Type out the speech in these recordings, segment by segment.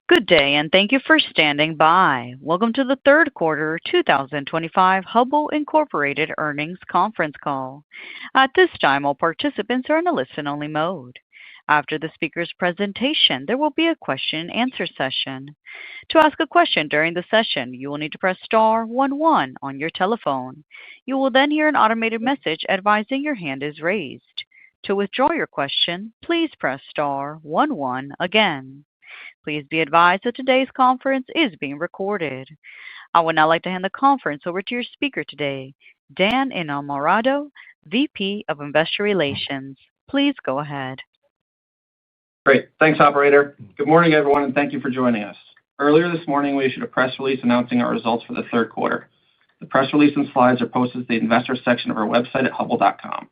Good day, and thank you for standing by. Welcome to the third quarter 2025 Hubbell Incorporated earnings conference call. At this time, all participants are in a listen-only mode. After the speaker's presentation, there will be a question-and-answer session. To ask a question during the session, you will need to press star 11 on your telephone. You will then hear an automated message advising your hand is raised. To withdraw your question, please press star 11 again. Please be advised that today's conference is being recorded. I would now like to hand the conference over to your speaker today, Dan Innamorato, VP of Investor Relations. Please go ahead. Great. Thanks, Operator. Good morning, everyone, and thank you for joining us. Earlier this morning, we issued a press release announcing our results for the third quarter. The press release and slides are posted to the investor section of our website at hubbell.com.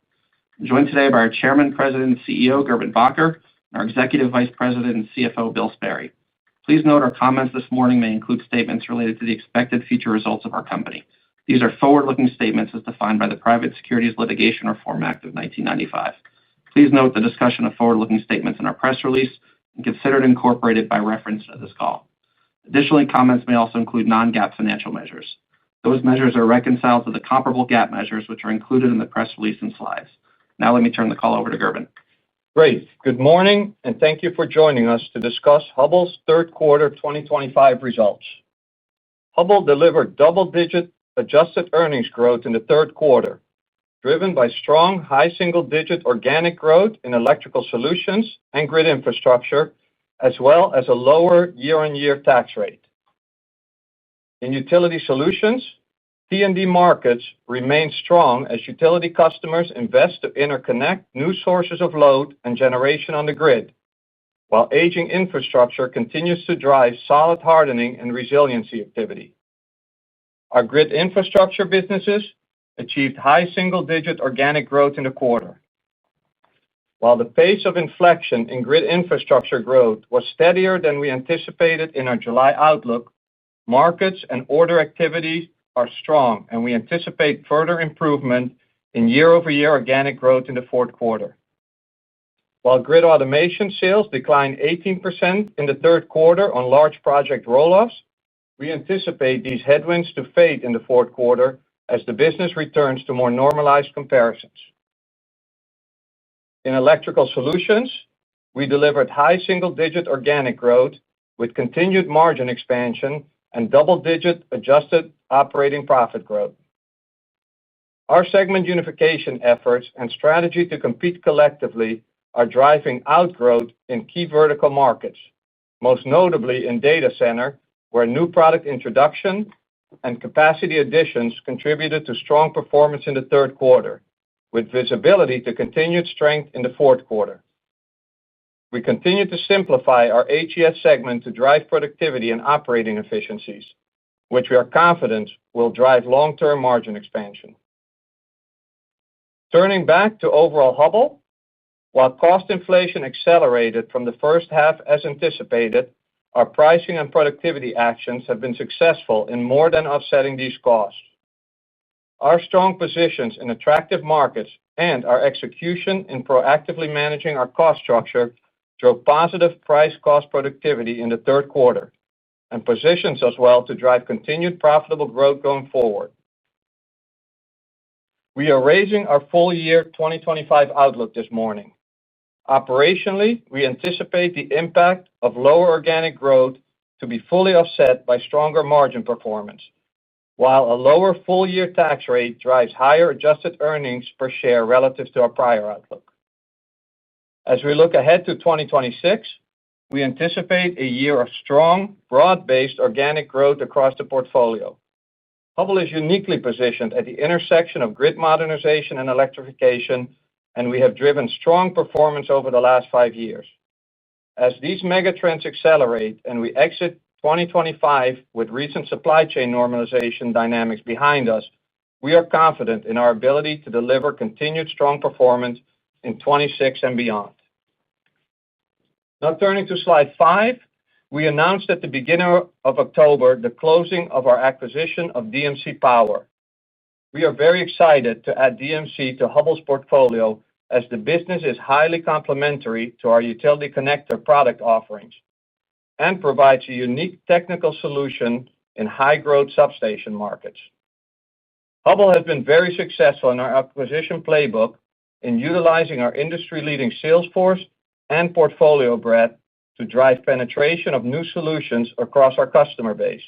I'm joined today by our Chairman, President, and CEO, Gerben Bakker, and our Executive Vice President and CFO, Bill Sperry. Please note our comments this morning may include statements related to the expected future results of our company. These are forward-looking statements as defined by the Private Securities Litigation Reform Act of 1995. Please note the discussion of forward-looking statements in our press release and consider it incorporated by reference to this call. Additionally, comments may also include non-GAAP financial measures. Those measures are reconciled to the comparable GAAP measures, which are included in the press release and slides. Now let me turn the call over to Gerben. Great. Good morning, and thank you for joining us to discuss Hubbell's third quarter 2025 results. Hubbell delivered double-digit adjusted earnings growth in the third quarter, driven by strong high single-digit organic growth in electrical solutions and grid infrastructure, as well as a lower year-on-year tax rate. In utility solutions, T&D markets remain strong as utility customers invest to interconnect new sources of load and generation on the grid, while aging infrastructure continues to drive solid hardening and resiliency activity. Our grid infrastructure businesses achieved high single-digit organic growth in the quarter. While the pace of inflection in grid infrastructure growth was steadier than we anticipated in our July outlook, markets and order activities are strong, and we anticipate further improvement in year-over-year organic growth in the fourth quarter. While grid automation sales declined 18% in the third quarter on large project roll-offs, we anticipate these headwinds to fade in the fourth quarter as the business returns to more normalized comparisons. In electrical solutions, we delivered high single-digit organic growth with continued margin expansion and double-digit adjusted operating profit growth. Our segment unification efforts and strategy to compete collectively are driving outgrowth in key vertical markets, most notably in data center, where new product introduction and capacity additions contributed to strong performance in the third quarter, with visibility to continued strength in the fourth quarter. We continue to simplify our HES segment to drive productivity and operating efficiencies, which we are confident will drive long-term margin expansion. Turning back to overall Hubbell, while cost inflation accelerated from the first half as anticipated, our pricing and productivity actions have been successful in more than offsetting these costs. Our strong positions in attractive markets and our execution in proactively managing our cost structure drove positive price-cost productivity in the third quarter and positions us well to drive continued profitable growth going forward. We are raising our full-year 2025 outlook this morning. Operationally, we anticipate the impact of lower organic growth to be fully offset by stronger margin performance, while a lower full-year tax rate drives higher adjusted earnings per share relative to our prior outlook. As we look ahead to 2026, we anticipate a year of strong, broad-based organic growth across the portfolio. Hubbell is uniquely positioned at the intersection of grid modernization and electrification, and we have driven strong performance over the last 5 years. As these megatrends accelerate and we exit 2025 with recent supply chain normalization dynamics behind us, we are confident in our ability to deliver continued strong performance in 2026 and beyond. Now turning to slide 5, we announced at the beginning of October the closing of our acquisition of DMC Power. We are very excited to add DMC to Hubbell's portfolio as the business is highly complementary to our utility connector product offerings. and provides a unique technical solution in high-growth substation markets. Hubbell has been very successful in our acquisition playbook in utilizing our industry-leading sales force and portfolio breadth to drive penetration of new solutions across our customer base,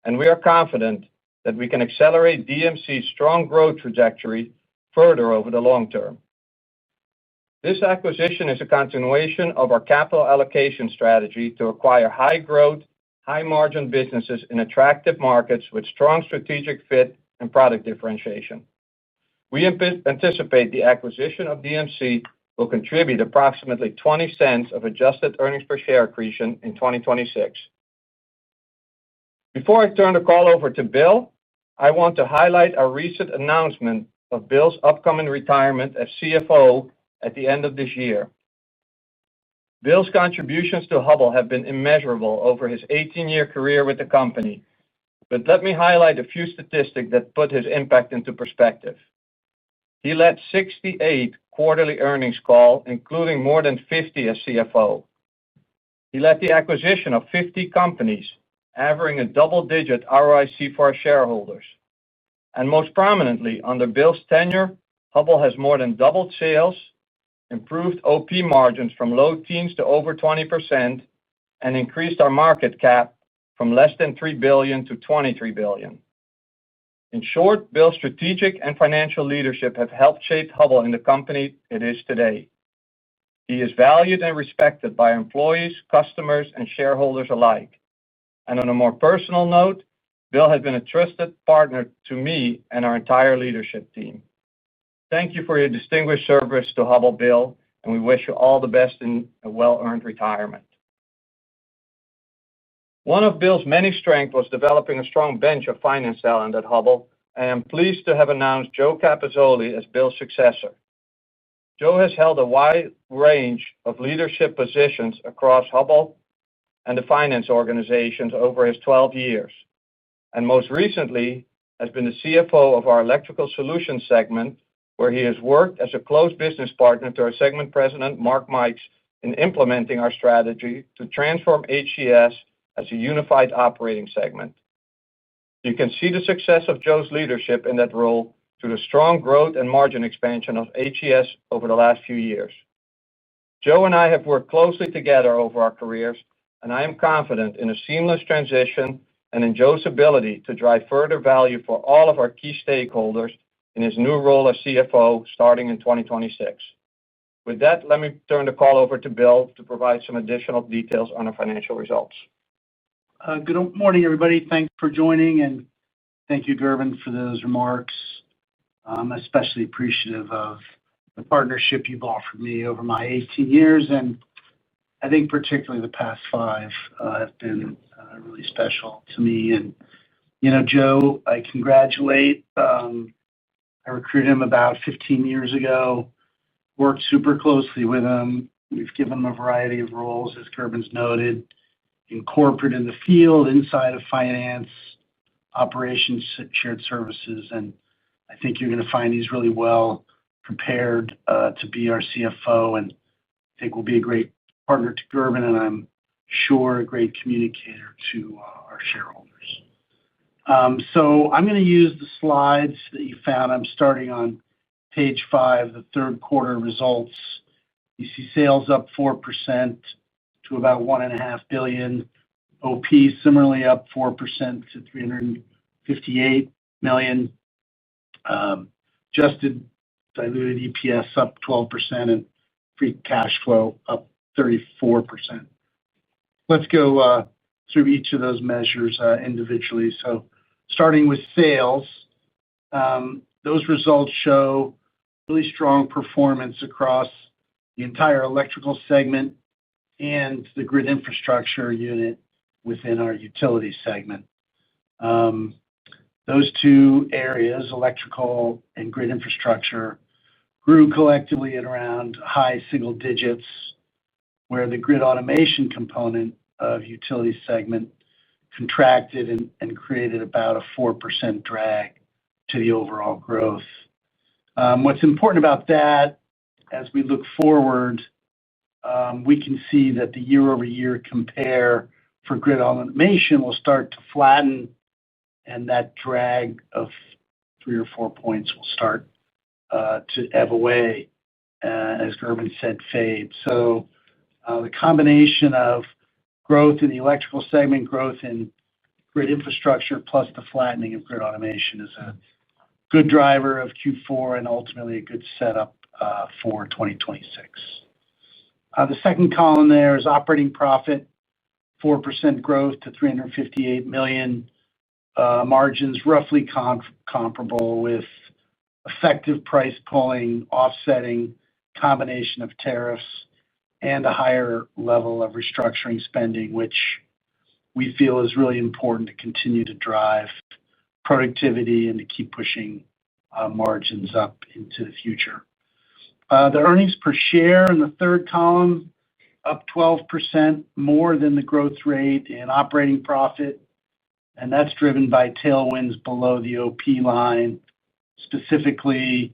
and we are confident that we can accelerate DMC's strong growth trajectory further over the long term. This acquisition is a continuation of our capital allocation strategy to acquire high-growth, high-margin businesses in attractive markets with strong strategic fit and product differentiation. We anticipate the acquisition of DMC will contribute approximately $0.20 of adjusted earnings per share accretion in 2026. Before I turn the call over to Bill, I want to highlight our recent announcement of Bill's upcoming retirement as CFO at the end of this year. Bill's contributions to Hubbell have been immeasurable over his 18-year career with the company, but let me highlight a few statistics that put his impact into perspective. He led 68 quarterly earnings calls, including more than 50 as CFO. He led the acquisition of 50 companies, averaging a double-digit ROIC for our shareholders. And most prominently, under Bill's tenure, Hubbell has more than doubled sales, improved OP margins from low teens to over 20%, and increased our market cap from less than $3 billion to $23 billion. In short, Bill's strategic and financial leadership have helped shape Hubbell in the company it is today. He is valued and respected by employees, customers, and shareholders alike. And on a more personal note, Bill has been a trusted partner to me and our entire leadership team. Thank you for your distinguished service to Hubbell, Bill, and we wish you all the best in a well-earned retirement. One of Bill's many strengths was developing a strong bench of finance talent at Hubbell, and I am pleased to have announced Joe Capozzoli as Bill's successor. Joe has held a wide range of leadership positions across Hubbell and the finance organizations over his 12 years, and most recently has been the CFO of our Electrical Solutions segment, where he has worked as a close business partner to our segment president, Mark Mikes, in implementing our strategy to transform HCS as a unified operating segment. You can see the success of Joe's leadership in that role through the strong growth and margin expansion of HCS over the last few years. Joe and I have worked closely together over our careers, and I am confident in a seamless transition and in Joe's ability to drive further value for all of our key stakeholders in his new role as CFO starting in 2026. With that, let me turn the call over to Bill to provide some additional details on our financial results. Good morning, everybody. Thanks for joining, and thank you, Gerben, for those remarks. I'm especially appreciative of the partnership you've offered me over my 18 years, and I think particularly the past 5 have been really special to me. And, Joe, I congratulate. I recruited him about 15 years ago, worked super closely with him. We've given him a variety of roles, as Gerben's noted, in corporate, in the field, inside of finance, operations, shared services, and I think you're going to find he's really well prepared to be our CFO, and I think will be a great partner to Gerben, and I'm sure a great communicator to our shareholders. So I'm going to use the slides that you found. I'm starting on page 5, the third quarter results. You see sales up 4% to about $1.5 billion. OP similarly up 4% to $358 million. Adjusted diluted EPS up 12% and free cash flow up 34%. Let's go through each of those measures individually. So starting with sales, those results show really strong performance across the entire electrical segment and the grid infrastructure unit within our utility segment. Those two areas, electrical and grid infrastructure, grew collectively at around high single digits, where the grid automation component of utility segment contracted and created about a 4% drag to the overall growth. What's important about that, as we look forward, we can see that the year-over-year compare for grid automation will start to flatten, and that drag of 3 or 4 points will start to ebb away, as Gerben said, fade. So the combination of growth in the electrical segment, growth in grid infrastructure, plus the flattening of grid automation is a good driver of Q4 and ultimately a good setup for 2026. The second column there is operating profit, 4% growth to $358 million. Margins roughly comparable with effective price pulling, offsetting combination of tariffs, and a higher level of restructuring spending, which we feel is really important to continue to drive productivity and to keep pushing margins up into the future. The earnings per share in the third column, up 12%, more than the growth rate in operating profit, and that's driven by tailwinds below the OP line. Specifically,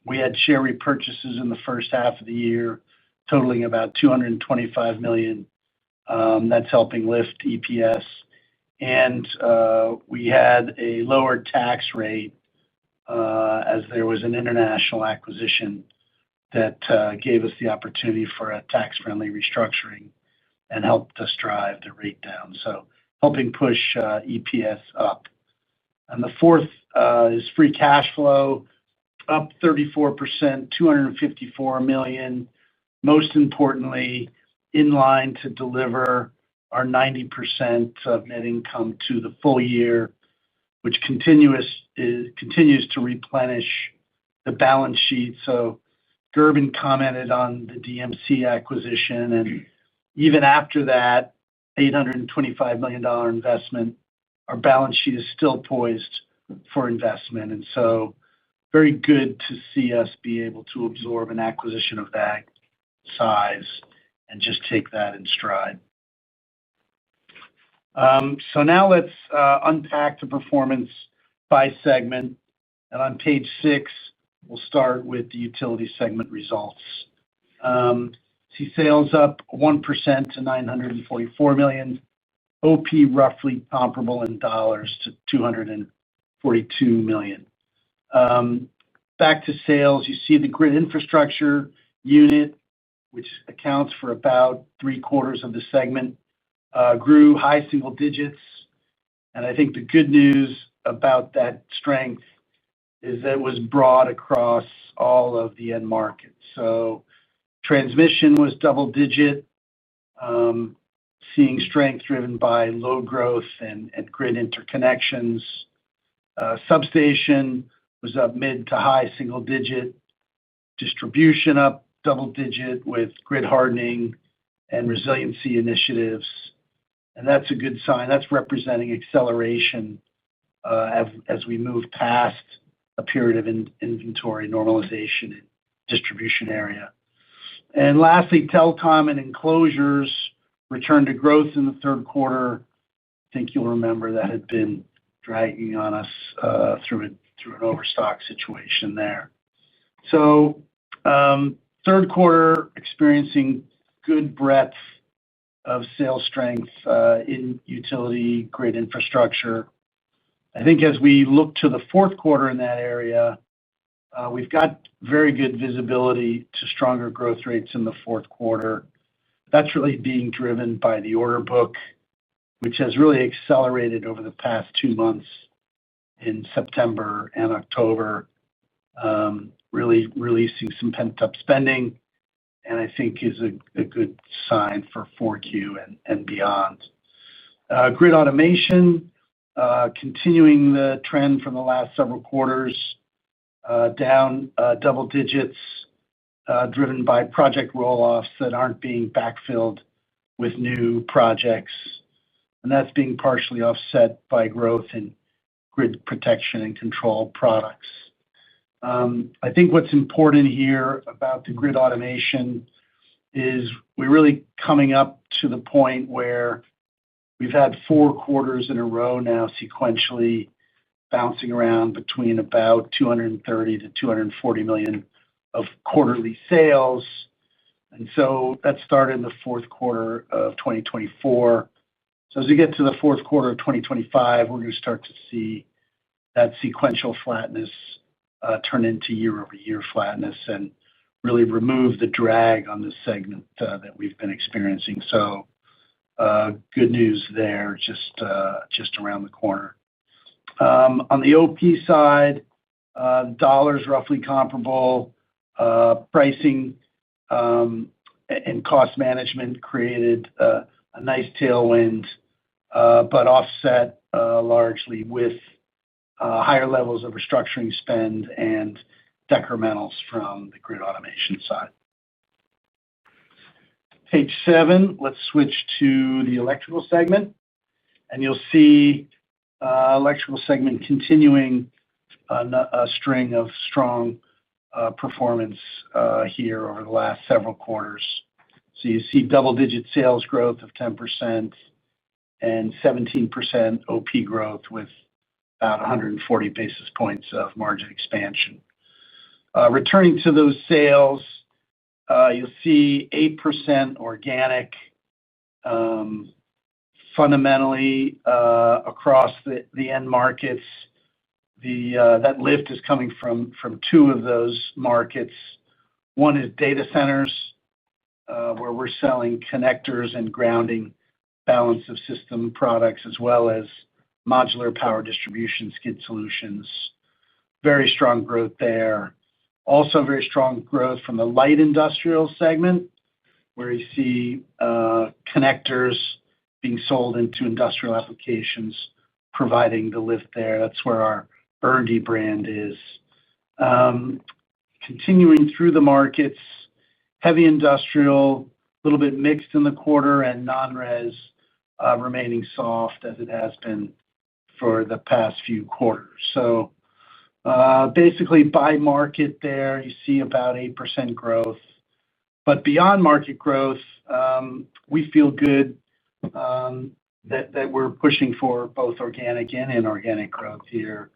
we had share repurchases in the first half of the year, totaling about $225 million. That's helping lift EPS. And we had a lower tax rate as there was an international acquisition that gave us the opportunity for a tax-friendly restructuring and helped us drive the rate down. So helping push EPS up. And the fourth is free cash flow, up 34%, $254 million. Most importantly, in line to deliver our 90% of net income to the full year, which continues to replenish the balance sheet. So Gerben commented on the DMC acquisition, and even after that $825 million investment, our balance sheet is still poised for investment. And so very good to see us be able to absorb an acquisition of that size and just take that in stride. So now let's unpack the performance by segment. And on page 6, we'll start with the utility segment results. See sales up 1% to $944 million. OP roughly comparable in dollars to $242 million. Back to sales, you see the grid infrastructure unit, which accounts for about 3/4 of the segment, grew high single digits. And I think the good news about that strength is that it was broad across all of the end markets. So transmission was double-digit, seeing strength driven by load growth and grid interconnections. Substation was up mid to high single-digit. Distribution up double-digit with grid hardening and resiliency initiatives. And that's a good sign. That's representing acceleration as we move past a period of inventory normalization in distribution area. And lastly, telecom and enclosures returned to growth in the third quarter. I think you'll remember that had been dragging on us through an overstock situation there. So third quarter experiencing good breadth of sales strength in utility grid infrastructure. I think as we look to the fourth quarter in that area, we've got very good visibility to stronger growth rates in the fourth quarter. That's really being driven by the order book, which has really accelerated over the past 2 months in September and October, really releasing some pent-up spending, and I think is a good sign for 4Q and beyond. Grid automation, continuing the trend from the last several quarters, down double digits, driven by project roll-offs that aren't being backfilled with new projects. And that's being partially offset by growth in grid protection and control products. I think what's important here about the grid automation is we're really coming up to the point where we've had 4 quarters in a row now sequentially bouncing around between about $230 to $240 million of quarterly sales. And so that started in the fourth quarter of 2024. So as we get to the fourth quarter of 2025, we're going to start to see that sequential flatness turn into year-over-year flatness and really remove the drag on this segment that we've been experiencing. So good news there, just around the corner. On the OP side, dollars roughly comparable. Pricing and cost management created a nice tailwind, but offset largely with higher levels of restructuring spend and decrementals from the grid automation side. Page 7, let's switch to the electrical segment. And you'll see electrical segment continuing a string of strong performance here over the last several quarters. So you see double-digit sales growth of 10% and 17% OP growth with about 140 basis points of margin expansion. Returning to those sales, you'll see 8% organic. Fundamentally, across the end markets, that lift is coming from two of those markets. One is data centers, where we're selling connectors and grounding balance of system products, as well as modular power distribution skid solutions. Very strong growth there. Also very strong growth from the light industrial segment, where you see connectors being sold into industrial applications, providing the lift there. That's where our Burndy brand is. Continuing through the markets, heavy industrial, a little bit mixed in the quarter, and non-res remaining soft as it has been for the past few quarters. So basically, by market there, you see about 8% growth. But beyond market growth, we feel good that we're pushing for both organic and inorganic growth here.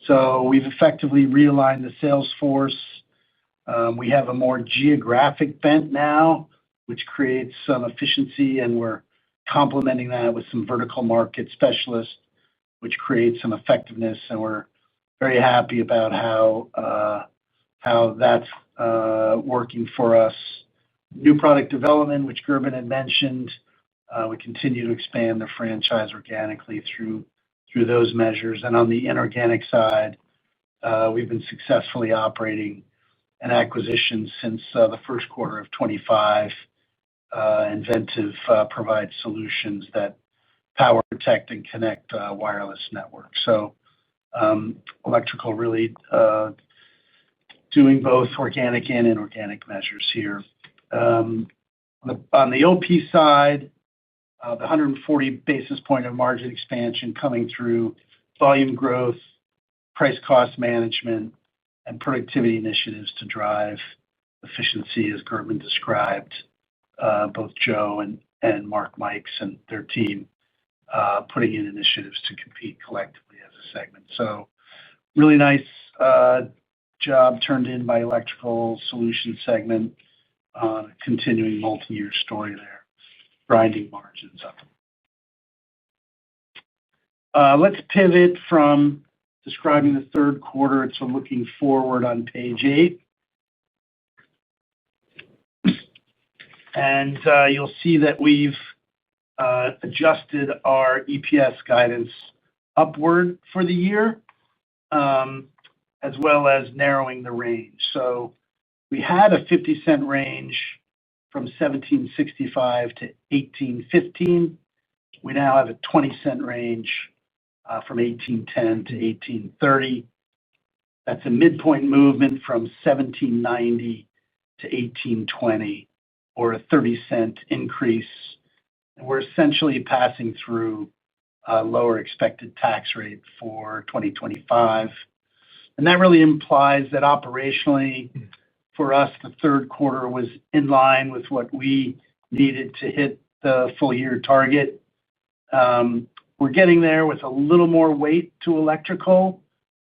So we've effectively realigned the sales force. We have a more geographic bent now, which creates some efficiency, and we're complementing that with some vertical market specialists, which creates some effectiveness. And we're very happy about how that's working for us. New product development, which Gerben had mentioned, we continue to expand the franchise organically through those measures. And on the inorganic side, we've been successfully operating an acquisition since the first quarter of 2025. Inventive provides solutions that power, protect, and connect wireless networks. So electrical really doing both organic and inorganic measures here. On the OP side, the 140 basis point of margin expansion coming through volume growth, price cost management, and productivity initiatives to drive efficiency, as Gerben described. Both Joe and Mark Mikes and their team putting in initiatives to compete collectively as a segment. So really nice job turned in by Electrical Solutions segment on a continuing multi-year story there, grinding margins up. Let's pivot from describing the third quarter to looking forward on page 8. And you'll see that we've adjusted our EPS guidance upward for the year, as well as narrowing the range. So we had a 50-cent range from $17.65 to $18.15. We now have a 20-cent range from $18.10 to $18.30. That's a midpoint movement from $17.90 to $18.20, or a 30-cent increase. And we're essentially passing through a lower expected tax rate for 2025. And that really implies that operationally, for us, the third quarter was in line with what we needed to hit the full-year target. We're getting there with a little more weight to electrical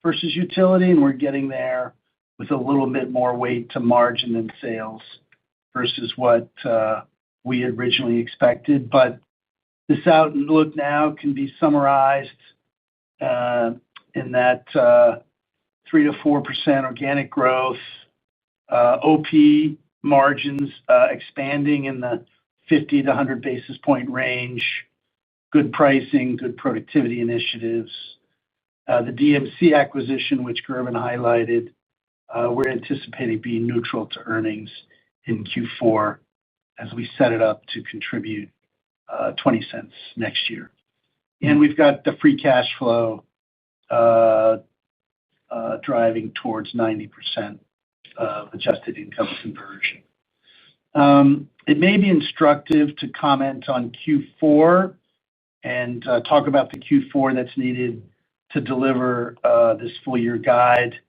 versus utility, and we're getting there with a little bit more weight to margin and sales versus what we had originally expected. But this outlook now can be summarized in that 3 to 4% organic growth, OP margins expanding in the 50 to 100 basis point range, good pricing, good productivity initiatives. The DMC acquisition, which Gerben highlighted, we're anticipating being neutral to earnings in Q4 as we set it up to contribute $0.20 next year. And we've got the free cash flow driving towards 90% of adjusted income conversion. It may be instructive to comment on Q4 and talk about the Q4 that's needed to deliver this full year guide.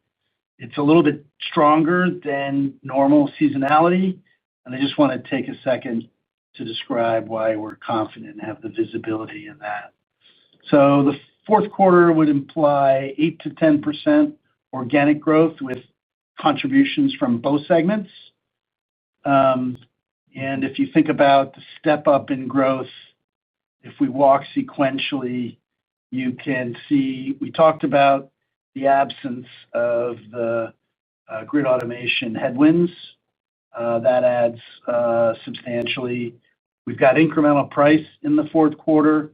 It's a little bit stronger than normal seasonality, and I just want to take a second to describe why we're confident and have the visibility in that. So the fourth quarter would imply 8 to 10% organic growth with contributions from both segments. And if you think about the step up in growth, if we walk sequentially, you can see we talked about the absence of the grid automation headwinds. That adds substantially. We've got incremental price in the fourth quarter,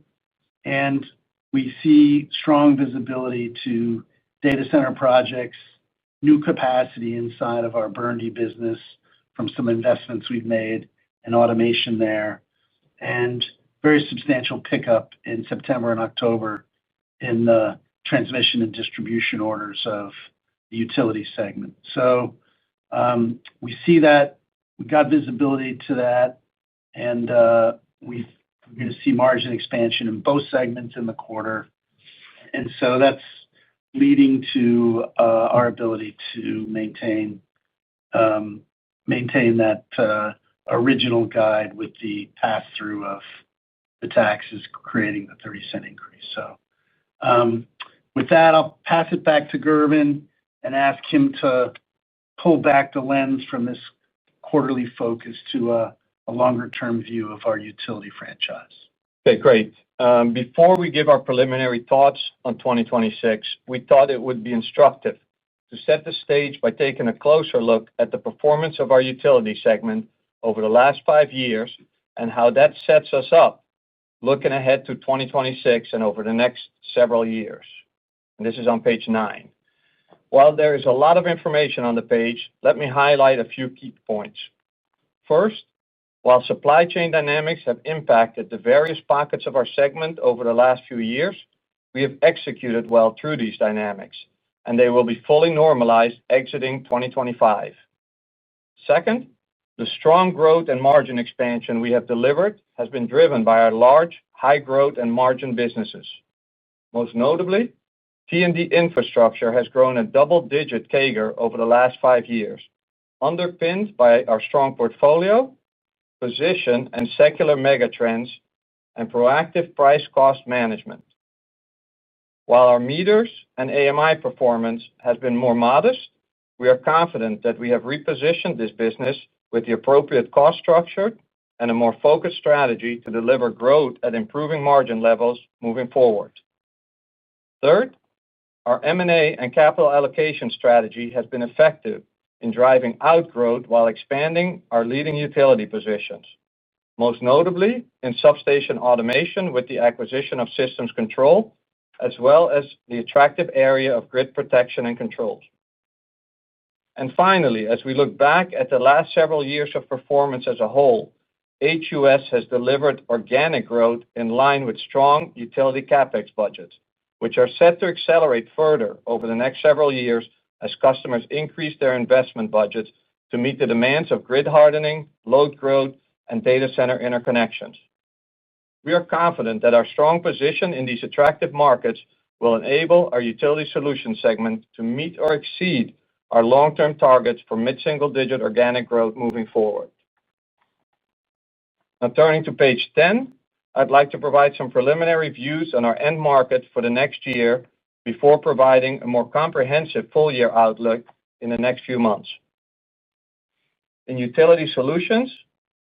and we see strong visibility to data center projects, new capacity inside of our Burndy business from some investments we've made in automation there, and very substantial pickup in September and October in the transmission and distribution orders of the utility segment. So we see that. We've got visibility to that, and we're going to see margin expansion in both segments in the quarter. And so that's leading to our ability to maintain that original guide with the pass-through of the taxes creating the 30-cent increase. So with that, I'll pass it back to Gerben and ask him to pull back the lens from this quarterly focus to a longer-term view of our utility franchise. Okay, great. Before we give our preliminary thoughts on 2026, we thought it would be instructive to set the stage by taking a closer look at the performance of our utility segment over the last 5 years and how that sets us up looking ahead to 2026 and over the next several years. And this is on page 9. While there is a lot of information on the page, let me highlight a few key points. First, while supply chain dynamics have impacted the various pockets of our segment over the last few years, we have executed well through these dynamics, and they will be fully normalized exiting 2025. Second, the strong growth and margin expansion we have delivered has been driven by our large, high-growth and margin businesses. Most notably, T&D infrastructure has grown a double-digit CAGR over the last 5 years, underpinned by our strong portfolio, position, and secular megatrends, and proactive price-cost management. While our meters and AMI performance has been more modest, we are confident that we have repositioned this business with the appropriate cost structure and a more focused strategy to deliver growth at improving margin levels moving forward. Third, our M&A and capital allocation strategy has been effective in driving outgrowth while expanding our leading utility positions, most notably in substation automation with the acquisition of Systems Control, as well as the attractive area of grid protection and controls. And finally, as we look back at the last several years of performance as a whole, HUS has delivered organic growth in line with strong utility CapEx budgets, which are set to accelerate further over the next several years as customers increase their investment budgets to meet the demands of grid hardening, load growth, and data center interconnections. We are confident that our strong position in these attractive markets will enable our utility solutions segment to meet or exceed our long-term targets for mid-single-digit organic growth moving forward. Now, turning to page 10, I'd like to provide some preliminary views on our end market for the next year before providing a more comprehensive full-year outlook in the next few months. In Utility Solutions,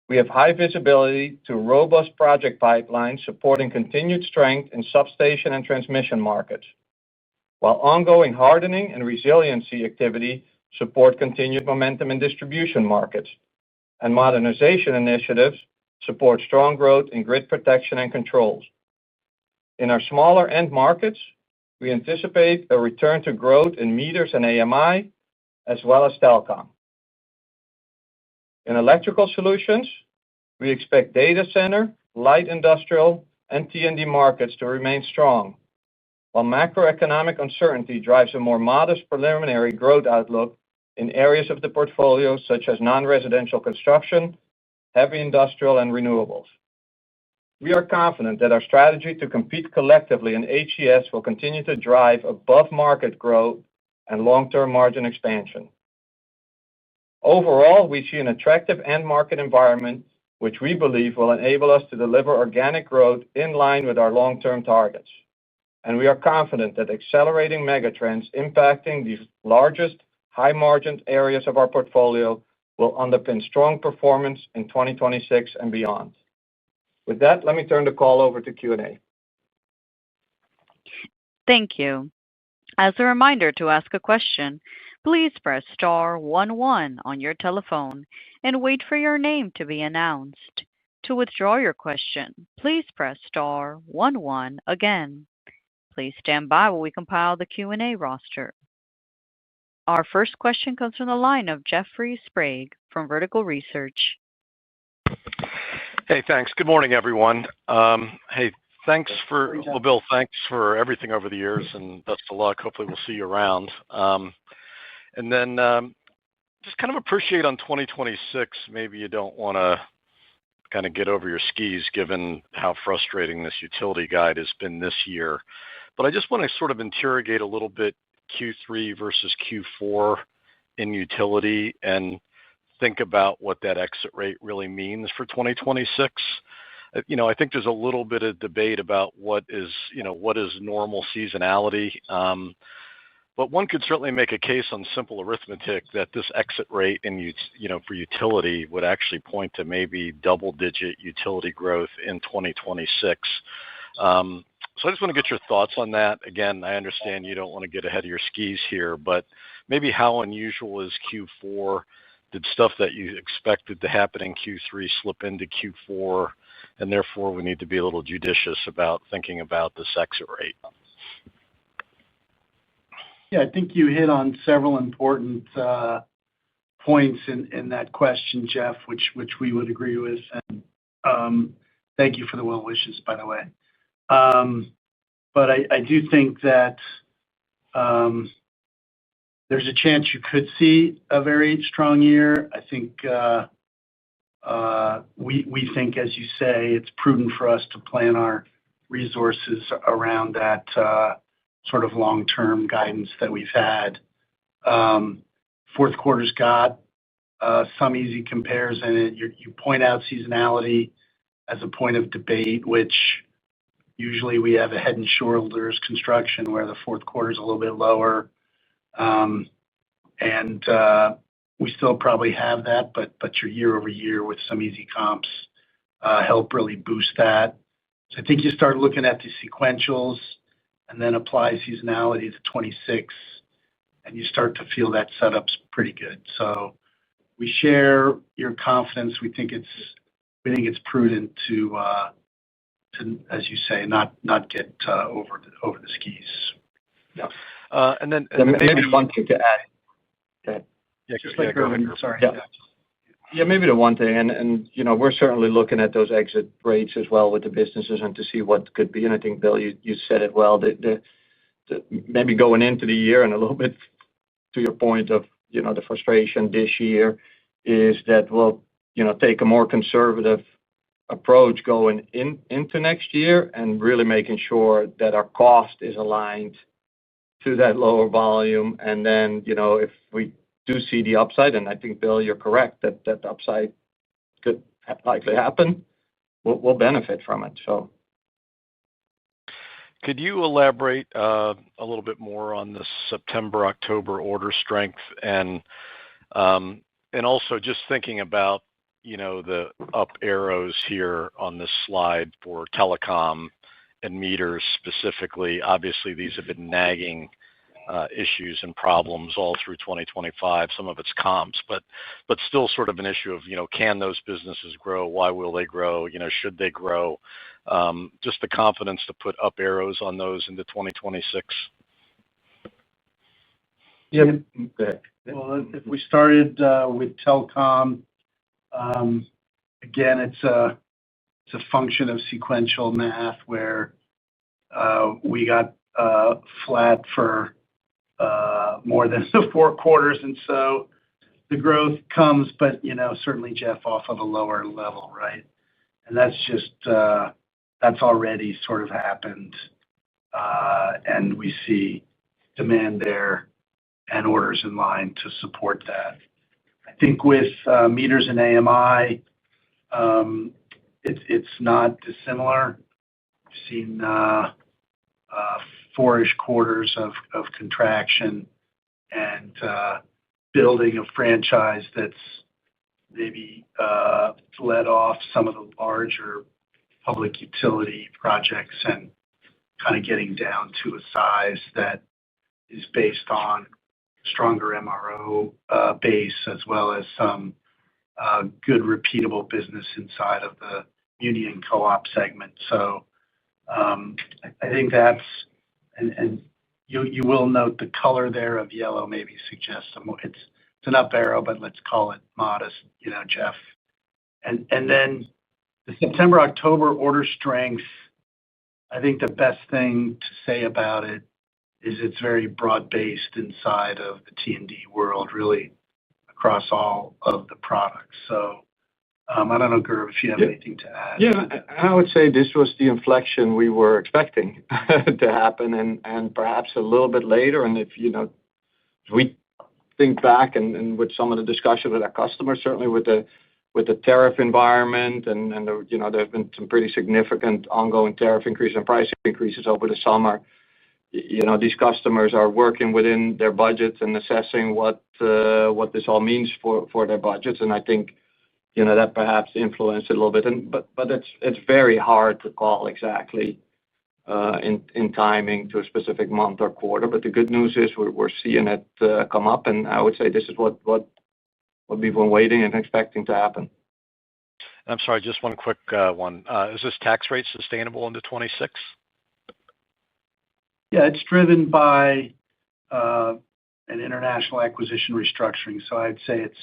we have high visibility to robust project pipelines supporting continued strength in substation and transmission markets, while ongoing hardening and resiliency activity support continued momentum in distribution markets, and modernization initiatives support strong growth in grid protection and controls. In our smaller end markets, we anticipate a return to growth in meters and AMI, as well as telecom. In Electrical Solutions, we expect data center, light industrial, and T&D markets to remain strong, while macroeconomic uncertainty drives a more modest preliminary growth outlook in areas of the portfolio such as non-residential construction, heavy industrial, and renewables. We are confident that our strategy to compete collectively in HES will continue to drive above-market growth and long-term margin expansion. Overall, we see an attractive end market environment, which we believe will enable us to deliver organic growth in line with our long-term targets. And we are confident that accelerating megatrends impacting these largest high-margin areas of our portfolio will underpin strong performance in 2026 and beyond. With that, let me turn the call over to Q&A. Thank you. As a reminder to ask a question, please press star 11 on your telephone and wait for your name to be announced. To withdraw your question, please press star 11 again. Please stand by while we compile the Q&A roster. Our first question comes from the line of Jeffrey Sprague from Vertical Research. Hey, thanks. Good morning, everyone. Hey, thanks for, well, Bill, thanks for everything over the years, and best of luck. Hopefully, we'll see you around. And then just kind of appreciate on 2026, maybe you don't want to kind of get over your skis given how frustrating this utility guide has been this year. But I just want to sort of interrogate a little bit Q3 versus Q4 in utility and think about what that exit rate really means for 2026. I think there's a little bit of debate about what is normal seasonality. But one could certainly make a case on simple arithmetic that this exit rate for utility would actually point to maybe double-digit utility growth in 2026. So I just want to get your thoughts on that. Again, I understand you don't want to get ahead of your skis here, but maybe how unusual is Q4? Did stuff that you expected to happen in Q3 slip into Q4, and therefore we need to be a little judicious about thinking about this exit rate? Yeah, I think you hit on several important points in that question, Jeff, which we would agree with. And thank you for the well wishes, by the way. But I do think that there's a chance you could see a very strong year. I think we think, as you say, it's prudent for us to plan our resources around that sort of long-term guidance that we've had. Fourth quarter's got some easy compares in it. You point out seasonality as a point of debate, which usually we have a Head and Shoulders construction where the fourth quarter is a little bit lower. And we still probably have that, but your year-over-year with some easy comps help really boost that. So I think you start looking at the sequentials and then apply seasonality to 26, and you start to feel that setup's pretty good. So we share your confidence. We think it's prudent to, as you say, not get over the skis. Yeah. And then maybe one thing to add. Yeah, just like Gervin. Sorry. Yeah, maybe the one thing, and we're certainly looking at those exit rates as well with the businesses and to see what could be. And I think, Bill, you said it well. Maybe going into the year and a little bit to your point of the frustration this year is that we'll take a more conservative approach going into next year and really making sure that our cost is aligned to that lower volume. And then if we do see the upside, and I think, Bill, you're correct that that upside could likely happen, we'll benefit from it. So, could you elaborate a little bit more on the September-October order strength? And Also just thinking about, the up arrows here on this slide for telecom and meters specifically. Obviously, these have been nagging issues and problems all through 2025. Some of it's comps, but still sort of an issue of, can those businesses grow? Why will they grow? Should they grow? Just the confidence to put up arrows on those into 2026. Yeah. Well, if we started with telecom, again, it's a function of sequential math where we got flat for more than the 4 quarters, and so the growth comes, but certainly, Jeff, off of a lower level, right? And that's just that's already sort of happened, and we see demand there and orders in line to support that. I think with meters and AMI, it's not dissimilar. We've seen 4-ish quarters of contraction and building a franchise that's maybe led off some of the larger public utility projects and kind of getting down to a size that is based on stronger MRO base, as well as some good repeatable business inside of the muni and co-op segment. So I think that's, and you will note the color there of yellow maybe suggests it's an up arrow, but let's call it modest, Jeff. And then the September-October order strength, I think the best thing to say about it is it's very broad-based inside of the T&D world, really across all of the products. So I don't know, Gerb, if you have anything to add. Yeah, I would say this was the inflection we were expecting to happen, and perhaps a little bit later. And if we think back and with some of the discussion with our customers, certainly with the tariff environment, and there have been some pretty significant ongoing tariff increases and price increases over the summer. These customers are working within their budgets and assessing what this all means for their budgets. And I think that perhaps influenced it a little bit. But it's very hard to call exactly in timing to a specific month or quarter. But the good news is we're seeing it come up, and I would say this is what we've been waiting and expecting to happen. I'm sorry, just one quick one. Is this tax rate sustainable into 2026? Yeah, it's driven by an international acquisition restructuring. So I'd say it's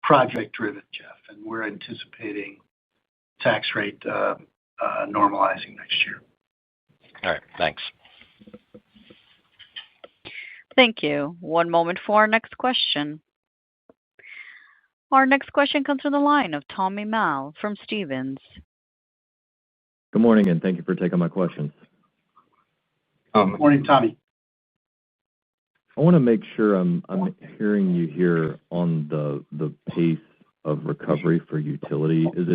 project-driven, Jeff, and we're anticipating tax rate normalizing next year. All right, thanks. Thank you. One moment for our next question. Our next question comes from the line of Tommy Moll from Stephens. Good morning, and thank you for taking my questions. Good morning, Tommy. I want to make sure I'm hearing you here on the pace of recovery for utility. Is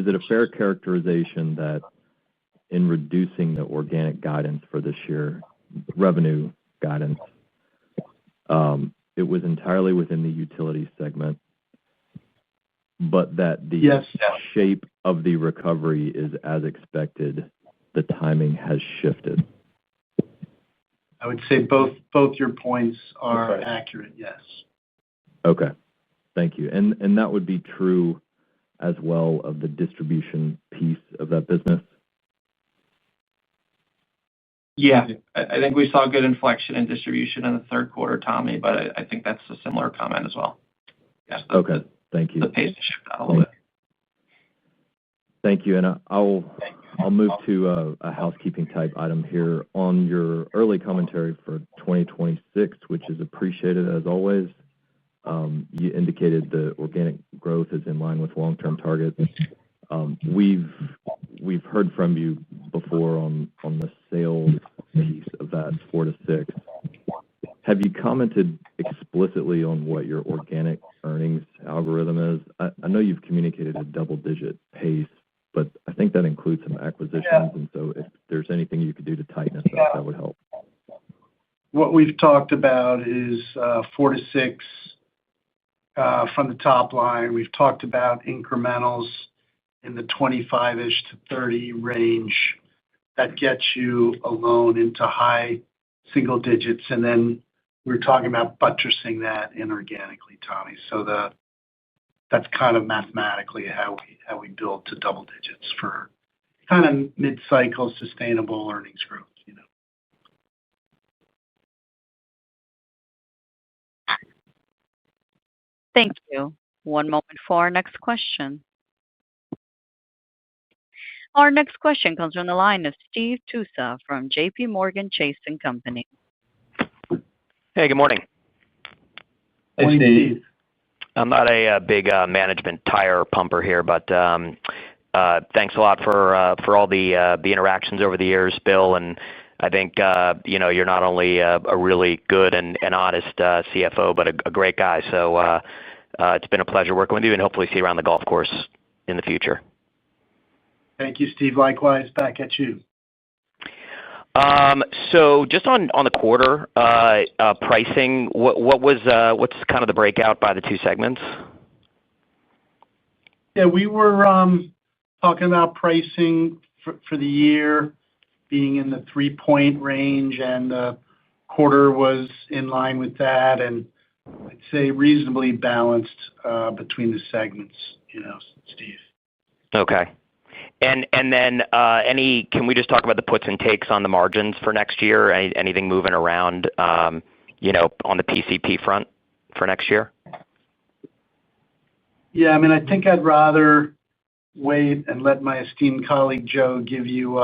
it a fair characterization that in reducing the organic guidance for this year, revenue guidance, it was entirely within the utility segment, but that the shape of the recovery is as expected, the timing has shifted? I would say both your points are accurate, yes. Okay. Thank you. And that would be true as well of the distribution piece of that business? Yeah. I think we saw good inflection in distribution in the third quarter, Tommy, but I think that's a similar comment as well. Yes. Okay. Thank you. The pace has shifted out a little bit. Thank you. And I'll move to a housekeeping type item here on your early commentary for 2026, which is appreciated as always. You indicated the organic growth is in line with long-term targets. We've heard from you before on the sales piece of that 4-6. Have you commented explicitly on what your organic earnings algorithm is? I know you've communicated a double-digit pace, but I think that includes some acquisitions. And so if there's anything you could do to tighten us up, that would help. What we've talked about is 4-6 from the top line. We've talked about incrementals in the 25-ish to 30 range. That gets you alone into high single digits. And then we're talking about buttressing that inorganically, Tommy. So that's kind of mathematically how we build to double digits for kind of mid-cycle sustainable earnings growth. Thank you. One moment for our next question. Our next question comes from the line of Steve Tusa from JPMorgan Chase & Company. Hey, good morning. Hey, Steve. I'm not a big management tire pumper here, but thanks a lot for all the interactions over the years, Bill. And I think you're not only a really good and honest CFO, but a great guy. So it's been a pleasure working with you, and hopefully see you around the golf course in the future. Thank you, Steve. Likewise, back at you. So just on the quarter pricing, what's kind of the breakout by the two segments? Yeah, we were talking about pricing for the year being in the 3-point range, and the quarter was in line with that, and I'd say reasonably balanced between the segments, Steve. Okay. And then can we just talk about the puts and takes on the margins for next year? Anything moving around, on the PCP front for next year? Yeah, I mean, I think I'd rather wait and let my esteemed colleague Joe give you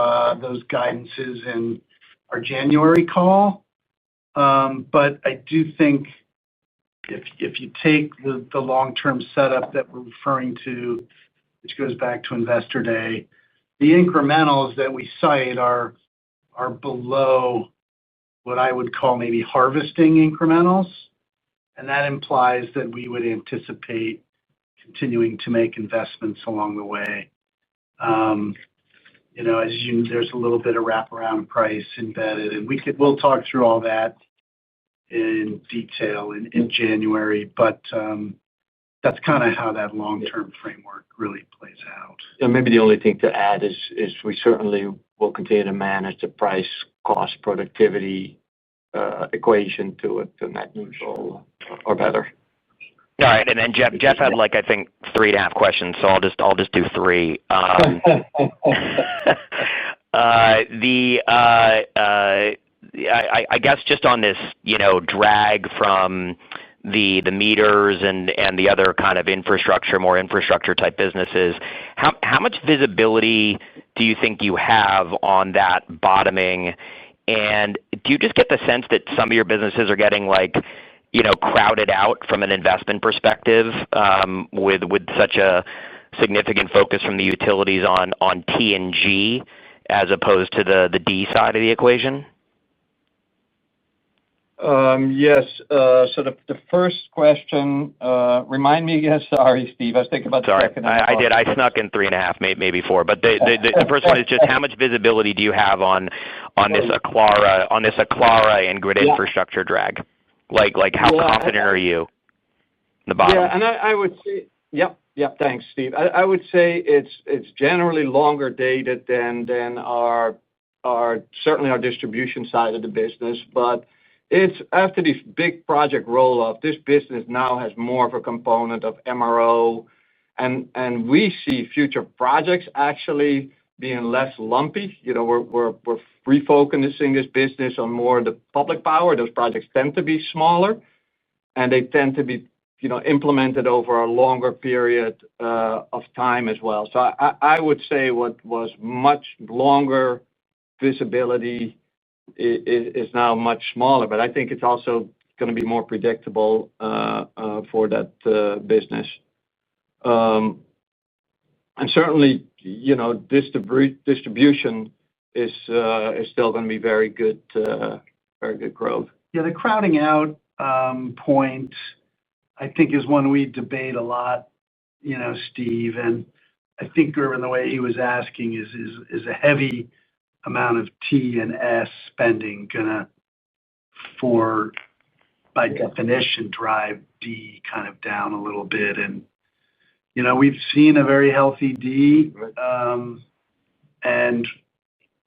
those guidances in our January call. But I do think if you take the long-term setup that we're referring to, which goes back to Investor Day, the incrementals that we cite are below what I would call maybe harvesting incrementals. And that implies that we would anticipate continuing to make investments along the way. There's a little bit of wraparound price embedded, and we'll talk through all that in detail in January. But that's kind of how that long-term framework really plays out. And maybe the only thing to add is we certainly will continue to manage the price, cost, productivity equation to net neutral or better. All right, and then Jeff had I think 3.5 questions, so I'll just do 3. I guess just on this, drag from the meters and the other kind of more infrastructure type businesses. How much visibility do you think you have on that bottoming? And do you just get the sense that some of your businesses are getting crowded out from an investment perspective, with such a significant focus from the utilities on T&G as opposed to the D side of the equation? Yes. So the first question, remind me again. Sorry, Steve. I was thinking about the second. I did. I snuck in 3.5, maybe 4. But the first one is just how much visibility do you have on this Aclara and grid infrastructure drag? How confident are you in the bottom? Yeah, and I would say, yep. Thanks, Steve. I would say it's generally longer dated than certainly our distribution side of the business, but it's after this big project roll-off, this business now has more of a component of MRO, and we see future projects actually being less lumpy. We're refocusing this business on more of the public power. Those projects tend to be smaller, and they tend to be implemented over a longer period of time as well. So I would say what was much longer visibility is now much smaller, but I think it's also going to be more predictable for that business. And certainly, distribution is still going to be very good growth. Yeah, the crowding out point, I think, is one we debate a lot, Steve. And I think, Gerben, the way he was asking is a heavy amount of T&S spending for by definition, drive D kind of down a little bit. And, we've seen a very healthy D. And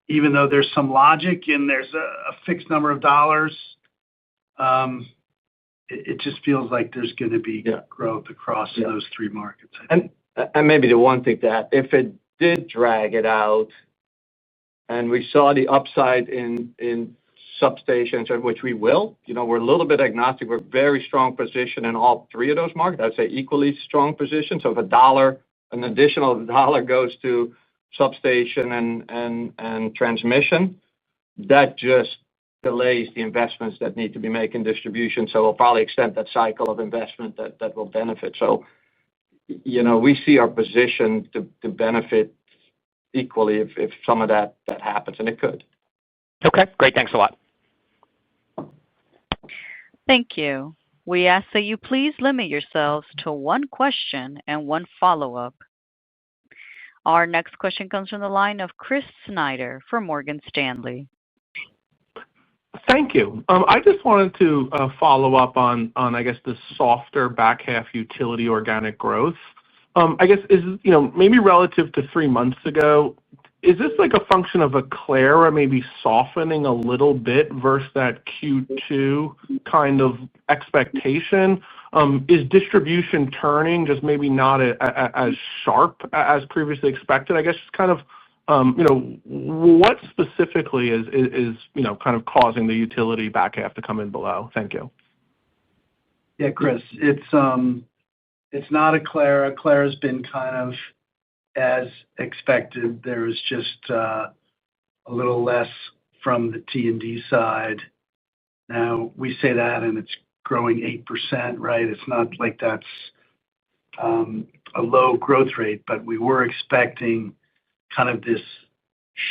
even though there's some logic and there's a fixed number of dollars, it just feels like there's going to be growth across those three markets. And maybe the one thing that if it did drag it out and we saw the upside in substations, which we will, we're a little bit agnostic. We're very strong position in all three of those markets. I'd say equally strong position. So if an additional dollar goes to substation and transmission, that just delays the investments that need to be made in distribution. So we'll probably extend that cycle of investment that will benefit. So, we see our position to benefit equally if some of that happens, and it could. Okay, great. Thanks a lot. Thank you. We ask that you please limit yourselves to one question and one follow-up. Our next question comes from the line of Chris Snyder from Morgan Stanley. Thank you. I just wanted to follow up on I guess the softer back half utility organic growth. I guess is maybe relative to 3 months ago. Is this like a function of Aclara maybe softening a little bit versus that Q2 kind of expectation? Is distribution turning just maybe not as sharp as previously expected? I guess just kind of what specifically is kind of causing the utility back half to come in below? Thank you. Yeah, Chris, it's not Aclara. Aclara's been kind of as expected. There's just a little less from the T&D side. Now we say that, and it's growing 8%, right? It's not like that's a low growth rate, but we were expecting kind of this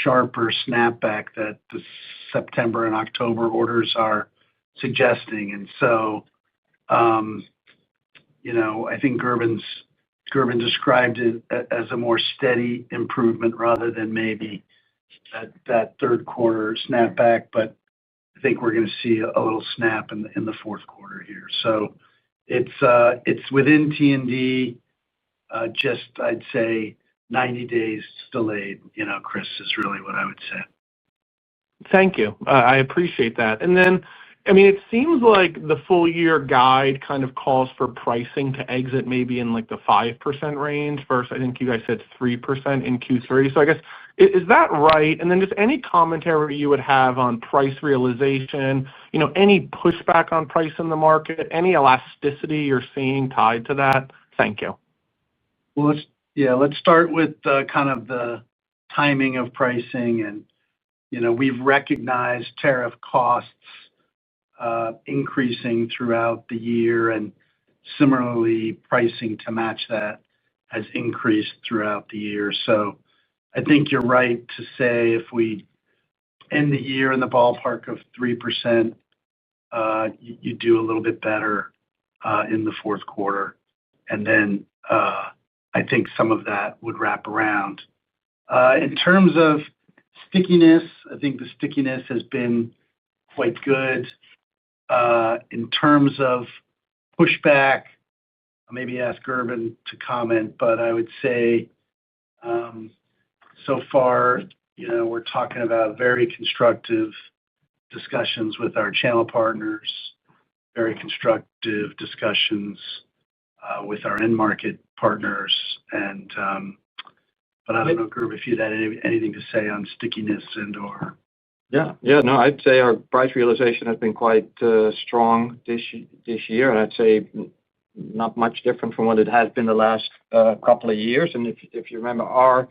sharper snapback that the September and October orders are suggesting. And so, I think Gerben described it as a more steady improvement rather than maybe that third quarter snapback. But I think we're going to see a little snap in the fourth quarter here. So it's within T&D, just I'd say 90 days delayed. Chris, is really what I would say. Thank you. I appreciate that. And then, it seems like the full year guide kind of calls for pricing to exit maybe in like the 5% range versus I think you guys said 3% in Q3. So I guess, is that right? And then just any commentary you would have on price realization, any pushback on price in the market, any elasticity you're seeing tied to that? Thank you. Well, let's start with kind of the timing of pricing. And, we've recognized tariff costs increasing throughout the year, and similarly, pricing to match that has increased throughout the year. So I think you're right to say if we end the year in the ballpark of 3%, you do a little bit better in the fourth quarter. And then I think some of that would wrap around. In terms of stickiness, I think the stickiness has been quite good. In terms of pushback, I'll maybe ask Gerben to comment, but I would say so far, we're talking about very constructive discussions with our channel partners, very constructive discussions with our end market partners. But I don't know, Gerben, if you'd had anything to say on stickiness and/or. Yeah. No, I'd say our price realization has been quite strong this year, and I'd say not much different from what it has been the last couple of years. And if you remember,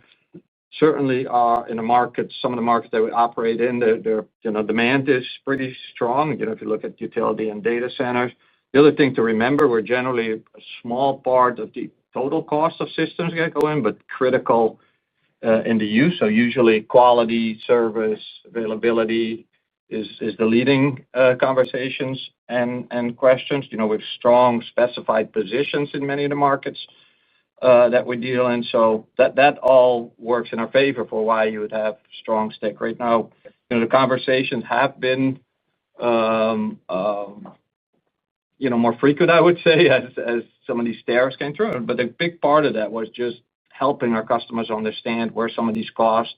certainly in the markets, some of the markets that we operate in, demand is pretty strong. If you look at utility and data centers, the other thing to remember, we're generally a small part of the total cost of systems that go in, but critical in the use. So usually quality, service, availability is the leading conversations and questions. With strong specified positions in many of the markets that we deal in. So that all works in our favor for why you would have strong stick. Right now, the conversations have been more frequent, I would say, as some of these tariffs came through. But a big part of that was just helping our customers understand where some of these costs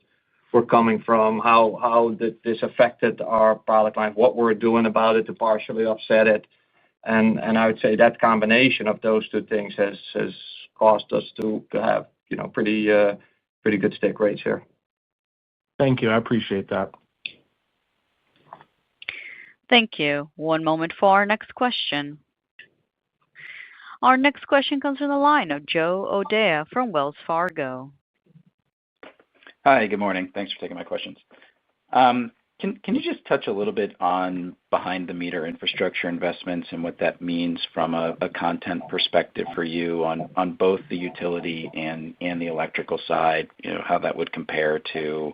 were coming from, how this affected our product line, what we're doing about it to partially offset it. And I would say that combination of those two things has caused us to have pretty good stick rates here. Thank you. I appreciate that. Thank you. One moment for our next question. Our next question comes from the line of Joe O'Dea from Wells Fargo. Hi, good morning. Thanks for taking my questions. Can you just touch a little bit on behind-the-meter infrastructure investments and what that means from a content perspective for you on both the utility and the electrical side, how that would compare to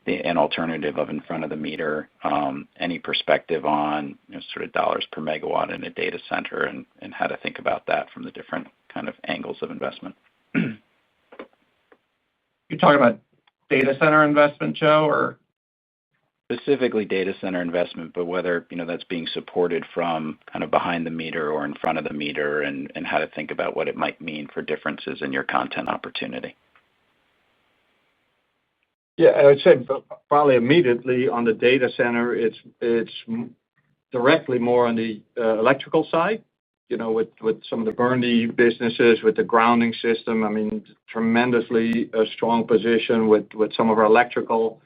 an alternative of in front of the meter, any perspective on sort of dollars per megawatt in a data center and how to think about that from the different kind of angles of investment? You're talking about data center investment, Joe, or? Specifically data center investment, but whether that's being supported from kind of behind the meter or in front of the meter and how to think about what it might mean for differences in your content opportunity. Yeah, I would say probably immediately on the data center, it's directly more on the electrical side, with some of the Burndy businesses, with the grounding system. I mean, tremendously strong position with some of our electrical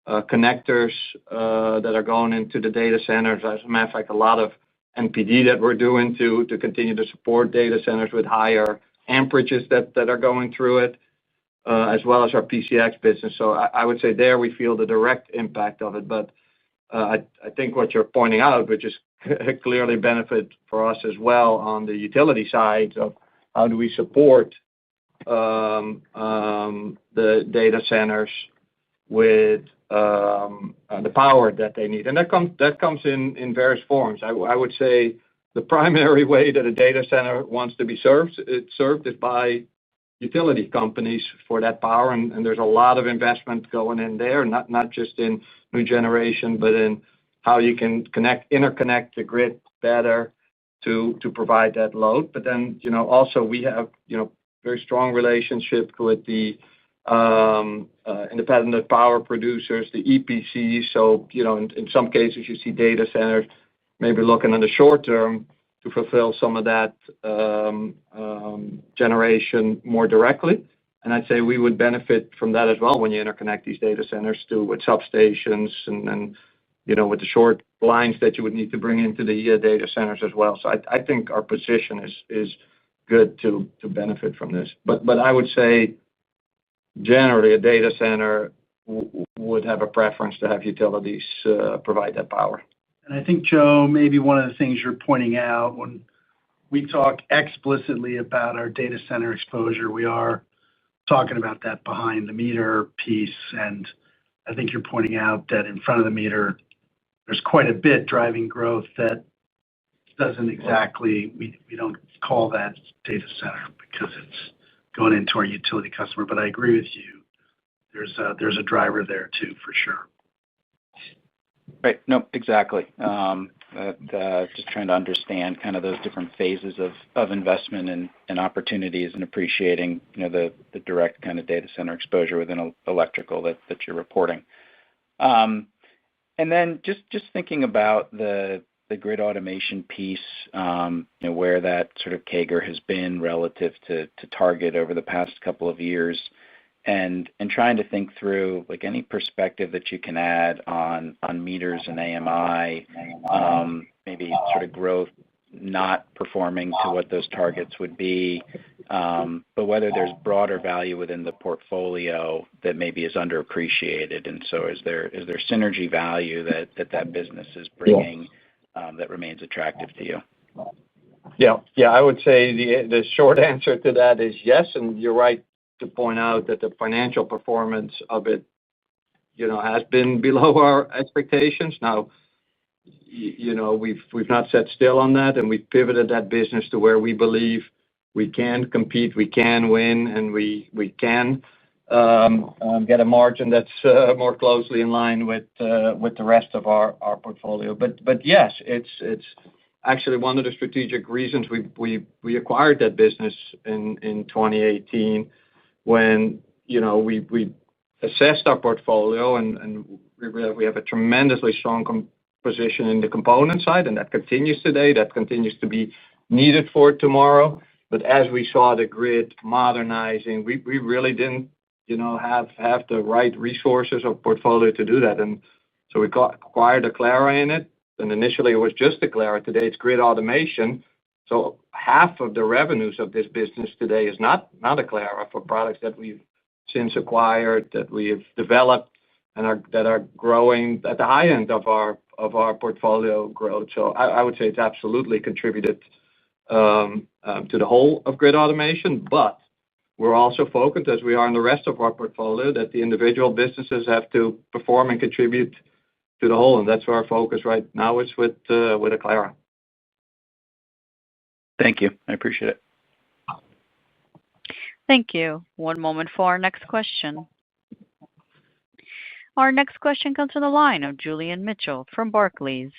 connectors that are going into the data centers. As a matter of fact, a lot of NPD that we're doing to continue to support data centers with higher amperages that are going through it, as well as our PCX business. So I would say there we feel the direct impact of it. But I think what you're pointing out, which is clearly benefit for us as well on the utility side of how do we support the data centers with the power that they need. And that comes in various forms. I would say the primary way that a data center wants to be served is by utility companies for that power. And there's a lot of investment going in there, not just in new generation, but in how you can interconnect the grid better to provide that load. But then, also we have, very strong relationship with the independent power producers, the EPCs. So, in some cases you see data centers maybe looking in the short term to fulfill some of that generation more directly. And I'd say we would benefit from that as well when you interconnect these data centers with substations and with the short lines that you would need to bring into the data centers as well. So I think our position is good to benefit from this. But I would say generally a data center would have a preference to have utilities provide that power. And I think, Joe, maybe one of the things you're pointing out when we talk explicitly about our data center exposure, we are talking about that behind the meter piece. And I think you're pointing out that in front of the meter, there's quite a bit driving growth that doesn't exactly, we don't call that data center because it's going into our utility customer. But I agree with you. There's a driver there too, for sure. Right. No, exactly. Just trying to understand kind of those different phases of investment and opportunities and appreciating, the direct kind of data center exposure within electrical that you're reporting. And then just thinking about the grid automation piece, where that sort of CAGR has been relative to target over the past couple of years. And trying to think through any perspective that you can add on meters and AMI, maybe sort of growth not performing to what those targets would be, but whether there's broader value within the portfolio that maybe is underappreciated. And so is there synergy value that business is bringing that remains attractive to you? Yeah, I would say the short answer to that is yes, and you're right to point out that the financial performance of it, has been below our expectations. Now, we've not sat still on that, and we've pivoted that business to where we believe we can compete, we can win, and we can get a margin that's more closely in line with the rest of our portfolio. But yes, actually one of the strategic reasons we acquired that business in 2018 when we assessed our portfolio and we have a tremendously strong position in the component side, and that continues today. That continues to be needed for tomorrow. But as we saw the grid modernizing, we really didn't have the right resources or portfolio to do that. And so we acquired Aclara in it. And initially, it was just Aclara. Today, it's grid automation. So half of the revenues of this business today is not Aclara for products that we've since acquired, that we have developed, and that are growing at the high end of our portfolio growth. So I would say it's absolutely contributed to the whole of grid automation. But we're also focused, as we are in the rest of our portfolio, that the individual businesses have to perform and contribute to the whole. And that's where our focus right now is with Aclara. Thank you. I appreciate it. Thank you. One moment for our next question. Our next question comes from the line of Julian Mitchell from Barclays.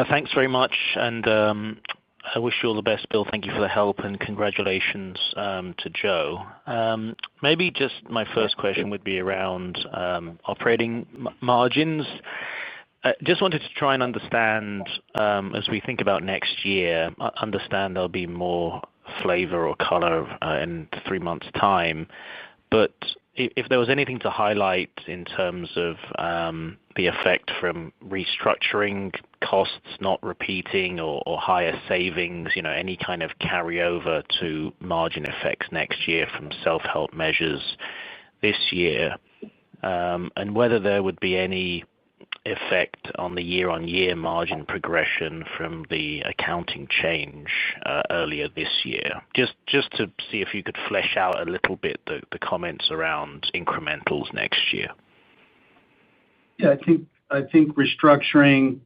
Thanks very much. And I wish you all the best, Bill. Thank you for the help and congratulations to Joe. Maybe just my first question would be around operating margins. Just wanted to try and understand, as we think about next year, understand there'll be more flavor or color in 3 months' time. But if there was anything to highlight in terms of the effect from restructuring costs not repeating or higher savings, any kind of carryover to margin effects next year from self-help measures this year, and whether there would be any effect on the year-on-year margin progression from the accounting change earlier this year. Just to see if you could flesh out a little bit the comments around incrementals next year. Yeah, I think restructuring,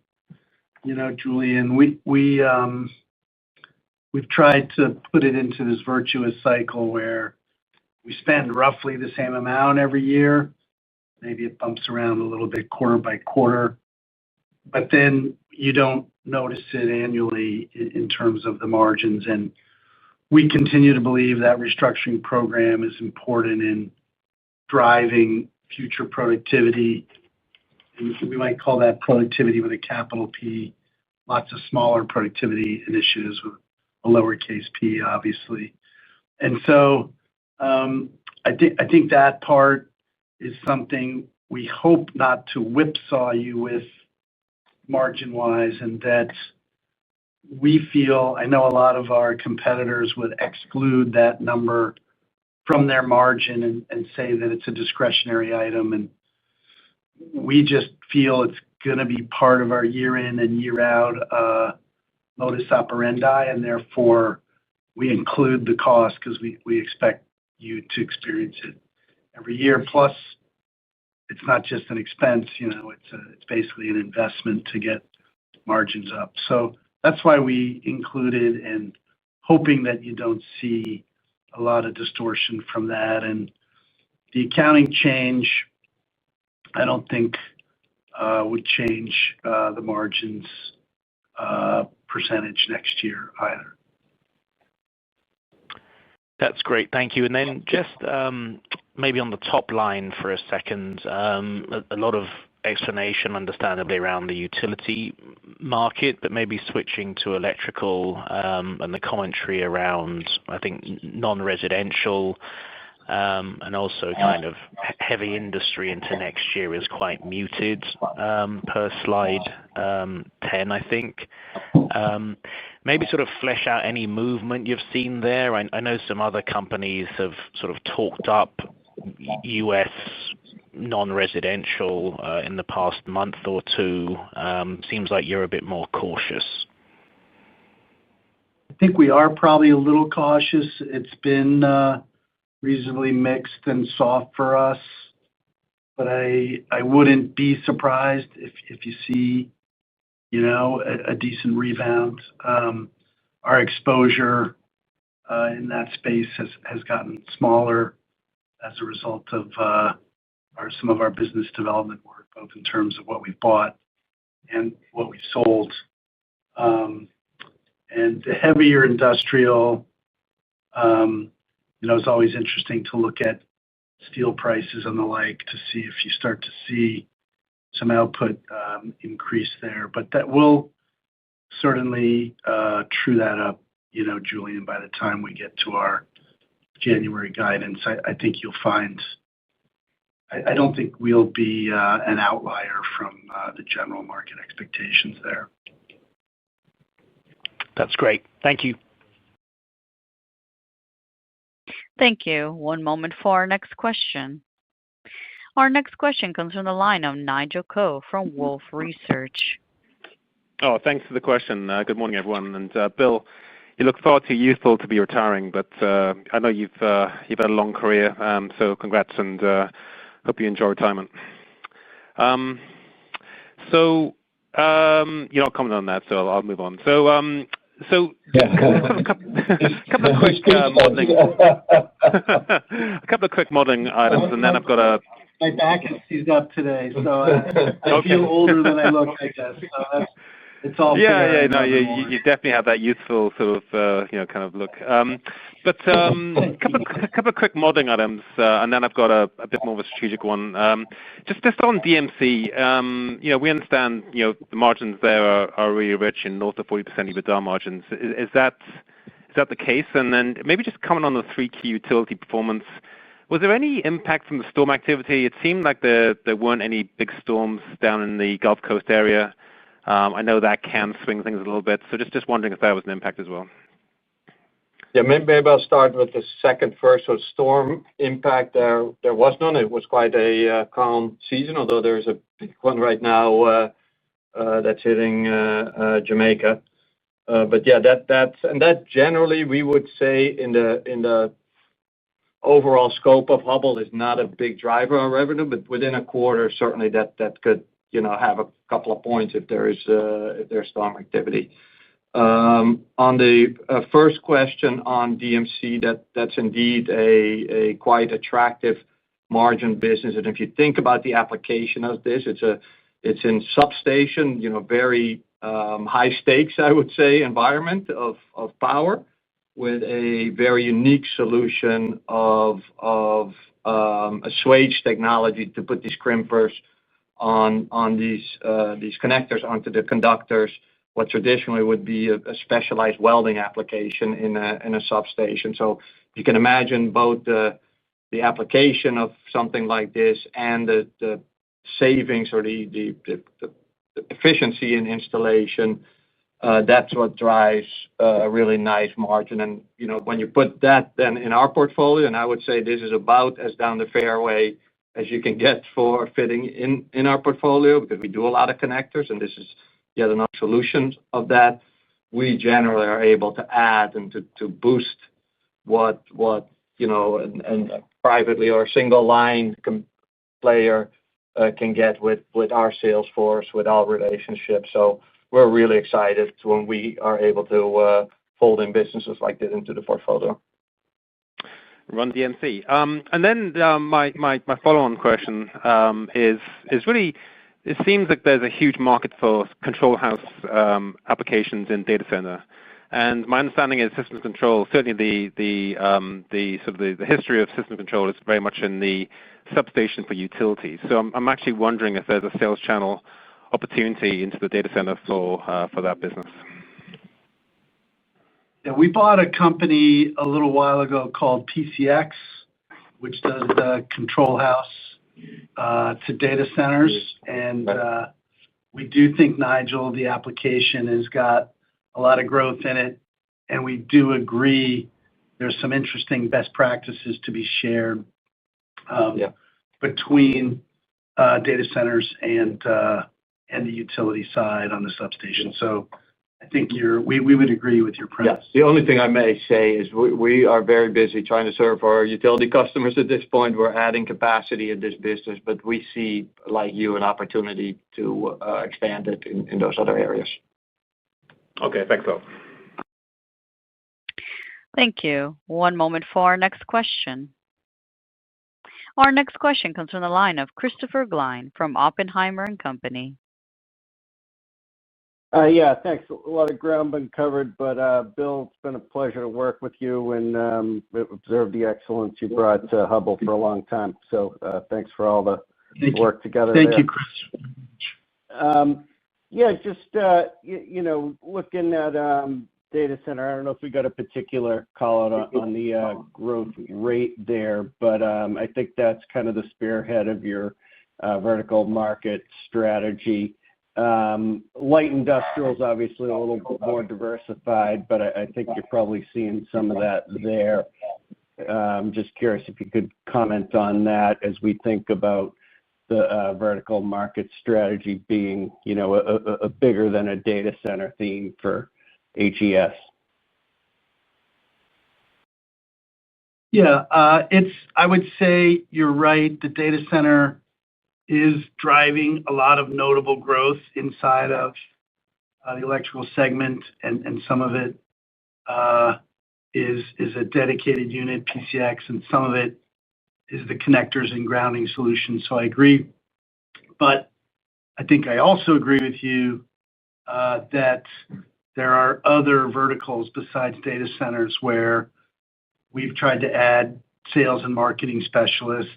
Julian, we've tried to put it into this virtuous cycle where we spend roughly the same amount every year. Maybe it bumps around a little bit quarter by quarter, but then you don't notice it annually in terms of the margins. And we continue to believe that restructuring program is important in driving future productivity. We might call that productivity with a capital P, lots of smaller productivity initiatives with a lowercase p, obviously. And so I think that part is something we hope not to whipsaw you with margin-wise, and that we feel, I know a lot of our competitors would exclude that number from their margin and say that it's a discretionary item. And we just feel it's going to be part of our year-in and year-out modus operandi, and therefore we include the cost because we expect you to experience it every year. Plus, it's not just an expense, it's basically an investment to get margins up. So that's why we included, and hoping that you don't see a lot of distortion from that. And the accounting change, I don't think would change the margins percentage next year either. That's great. Thank you. And then just maybe on the top line for a second, a lot of explanation, understandably, around the utility market, but maybe switching to electrical and the commentary around, I think, non-residential and also kind of heavy industry into next year is quite muted per slide 10, I think. Maybe sort of flesh out any movement you've seen there. I know some other companies have sort of talked up U.S. non-residential in the past month or two. Seems like you're a bit more cautious. I think we are probably a little cautious. It's been reasonably mixed and soft for us, but I wouldn't be surprised if you see a decent rebound. Our exposure in that space has gotten smaller as a result of some of our business development work, both in terms of what we've bought and what we've sold. And the heavier industrial, it's always interesting to look at steel prices and the like to see if you start to see some output increase there. But that will certainly true that up, Julian, by the time we get to our January guidance. I think you'll find I don't think we'll be an outlier from the general market expectations there. That's great. Thank you. Thank you. One moment for our next question. Our next question comes from the line of Nigel Coe from Wolfe Research. Oh, thanks for the question. Good morning, everyone. And Bill, you look far too youthful to be retiring, but I know you've had a long career, so congrats and hope you enjoy retirement. You're not commenting on that, so I'll move on. A couple of quick modeling items, and then I've got a. My back is seized up today, so I feel older than I look, I guess. So it's all fair. No, you definitely have that youthful sort of, kind of look. But a couple of quick modeling items, and then I've got a bit more of a strategic one. Just on DMC, we understand, the margins there are really rich and north of 40% EBITDA margins. Is that the case? And then maybe just comment on the 3Q utility performance. Was there any impact from the storm activity? It seemed like there weren't any big storms down in the Gulf Coast area. I know that can swing things a little bit. So just wondering if that was an impact as well. Yeah, maybe I'll start with the second first. So storm impact, there was none. It was quite a calm season, although there's a big one right now that's hitting Jamaica. But yeah, that generally we would say in the overall scope of Hubbell is not a big driver of revenue, but within a quarter, certainly that could have a couple of points if there's storm activity. On the first question on DMC, that's indeed a quite attractive margin business. And if you think about the application of this, it's in substation, very high stakes, I would say, environment of power with a very unique solution of a swage technology to put these crimpers on these connectors onto the conductors, what traditionally would be a specialized welding application in a substation. So you can imagine both the application of something like this and the savings or the efficiency in installation. That's what drives a really nice margin. And when you put that then in our portfolio, and I would say this is about as down the fairway as you can get for fitting in our portfolio, because we do a lot of connectors, and this is yet another solution of that. We generally are able to add and to boost what and privately or a single line player can get with our sales force, with our relationships. So we're really excited when we are able to fold in businesses like this into the portfolio. Run DMC. And then my follow-on question is really, it seems like there's a huge market for control house applications in data center. And my understanding is system control, certainly the sort of the history of system control is very much in the substation for utilities. So I'm actually wondering if there's a sales channel opportunity into the data center for that business. Yeah, we bought a company a little while ago called PCX, which does the control house to data centers. And we do think, Nigel, the application has got a lot of growth in it. And we do agree there's some interesting best practices to be shared between data centers and the utility side on the substation. So I think we would agree with your premise. Yes. The only thing I may say is we are very busy trying to serve our utility customers at this point. We're adding capacity in this business, but we see, like you, an opportunity to expand it in those other areas. Okay, thanks, Bill. Thank you. One moment for our next question. Our next question comes from the line of Christopher Glynn from Oppenheimer & Company. Yeah, thanks. A lot of ground been covered, but Bill, it's been a pleasure to work with you and observe the excellence you brought to Hubbell for a long time. So thanks for all the work together. Thank you, Chris. Yeah, just looking at data center, I don't know if we got a particular call out on the growth rate there, but I think that's kind of the spearhead of your vertical market strategy. Light industrial is obviously a little bit more diversified, but I think you're probably seeing some of that there. Just curious if you could comment on that as we think about the vertical market strategy being, a bigger than a data center theme for HES. Yeah, I would say you're right. The data center is driving a lot of notable growth inside of the electrical segment, and some of it is a dedicated unit, PCX, and some of it is the connectors and grounding solutions. So I agree. But I think I also agree with you that there are other verticals besides data centers where we've tried to add sales and marketing specialists,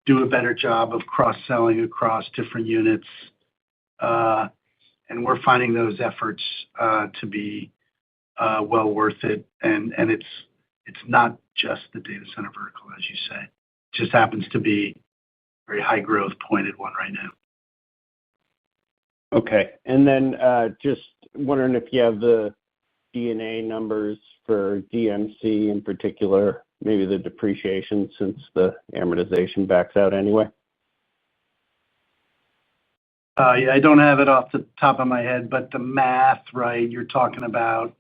do a better job of cross-selling across different units. And we're finding those efforts to be well worth it. And it's not just the data center vertical, as you say. It just happens to be a very high growth pointed one right now. Okay. And then just wondering if you have the D&A numbers for DMC in particular, maybe the depreciation since the amortization backs out anyway. Yeah, I don't have it off the top of my head, but the math, right? You're talking about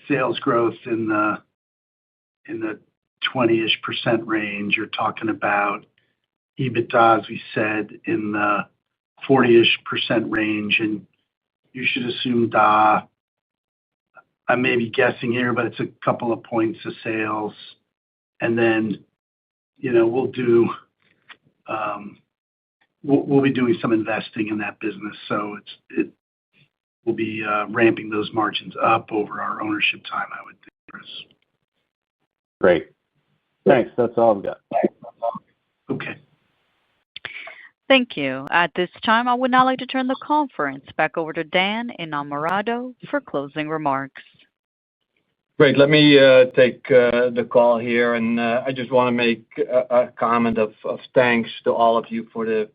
sales growth in the 20-ish% range. You're talking about EBITDA, as we said, in the 40-ish% range, and you should assume DA. I may be guessing here, but it's a couple of points of sales, and then we'll be doing some investing in that business, so we'll be ramping those margins up over our ownership time, I would think, Chris. Great. Thanks. That's all I've got. Okay. Thank you. At this time, I would now like to turn the conference back over to Dan Innamorato for closing remarks. Great. Let me take the call here, and I just want to make a comment of thanks to all of you for the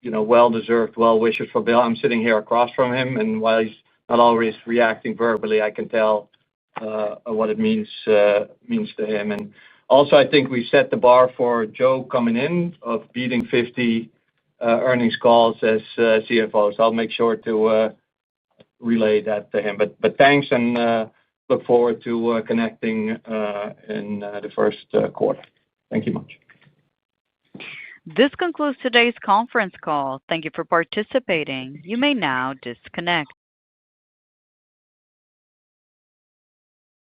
well-deserved well wishes for Bill. I'm sitting here across from him, and while he's not always reacting verbally, I can tell what it means to him. And also, I think we set the bar for Joe coming in of beating 50 earnings calls as CFO. So I'll make sure to relay that to him. But thanks, and look forward to connecting in the first quarter. Thank you much. This concludes today's conference call. Thank you for participating. You may now disconnect.